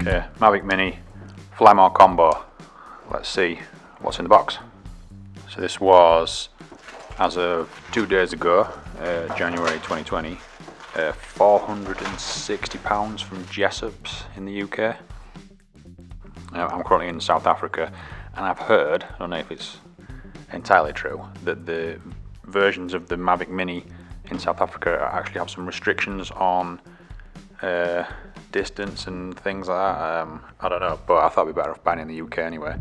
Okay, Mavic Mini Fly More combo. Let's see what's in the box. So this was, as of 2 days ago, January 2020, £460 from Jessop's in the UK. I'm currently in South Africa, and I've heard, I don't know if it's entirely true, that the versions of the Mavic Mini in South Africa actually have some restrictions on distance and things like that. I don't know, but I thought it'd be better off buying in the UK anyway.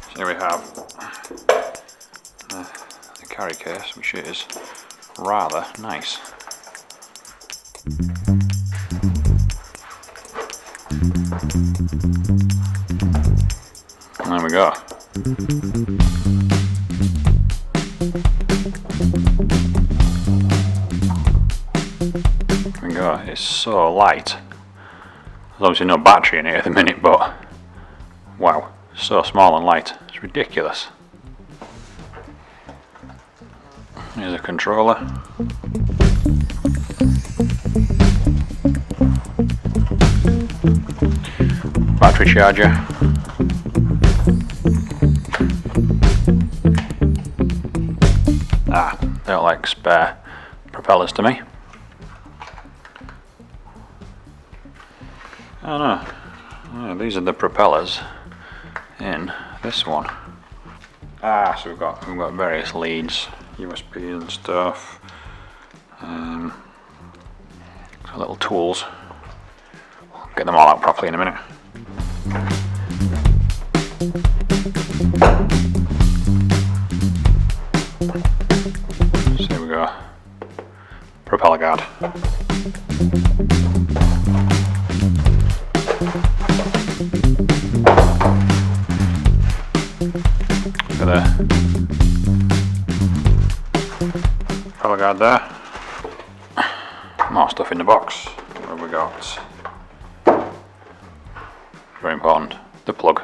So here we have the carry case, which is rather nice. There we go. There we go. It's so light. There's obviously no battery in it at the minute, but wow, so small and light. It's ridiculous. Here's a controller. Battery charger. They don't like spare propellers to me. I don't know. Oh, these are the propellers in this one. So we've got various leads, USB and stuff. Little tools. I'll get them all out properly in a minute. So here we go. Propeller Guard. Look at the propeller guard there. More stuff in the box. What have we got? Very important. The plug.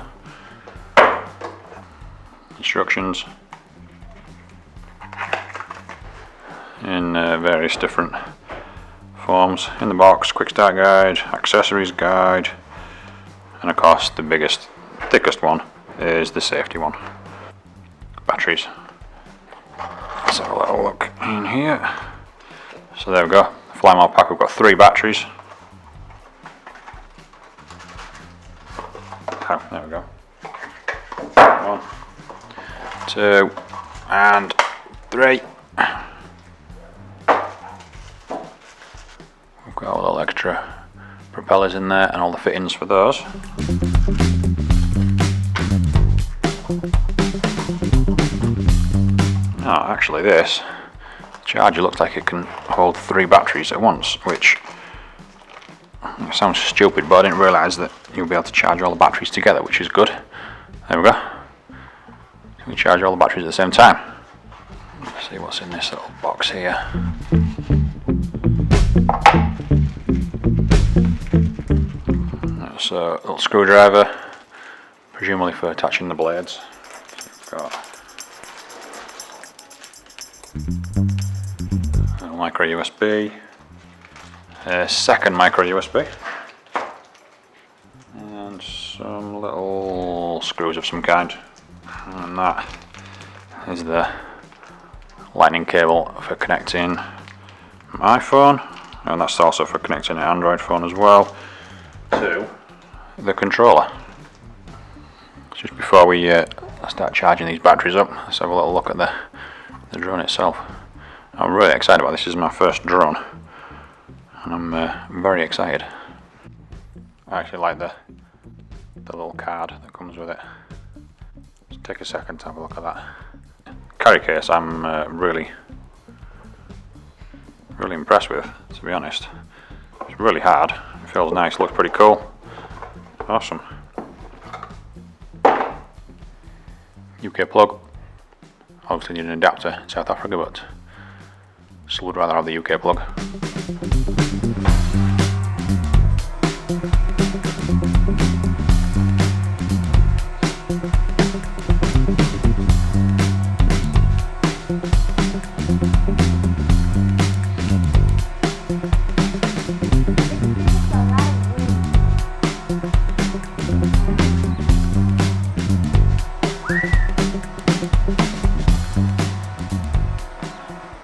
Instructions in various different forms in the box. Quick start guide, accessories guide, and of course the biggest, thickest one is the safety one. Batteries. Let's have a little look in here. So there we go. Fly More pack. We've got 3 batteries. Oh, there we go. 1, 2, and 3. We've got all the little extra propellers in there and all the fittings for those. Actually this charger looks like it can hold 3 batteries at once, which sounds stupid, but I didn't realise that you'll be able to charge all the batteries together, which is good. There we go. We charge all the batteries at the same time. Let's see what's in this little box here. That's a little screwdriver, presumably for attaching the blades. So we've got a micro USB, a second micro USB, and some little screws of some kind. And that is the lightning cable for connecting my phone, and that's also for connecting an Android phone as well to the controller. Just before we start charging these batteries up, let's have a little look at the drone itself. I'm really excited about this. This is my first drone, and I'm very excited. I actually like the little card that comes with it. Just take a second to have a look at that. Carry case I'm really impressed with, to be honest. It's really hard, it feels nice, looks pretty cool. Awesome. UK plug. Obviously need an adapter in South Africa, but still would rather have the UK plug.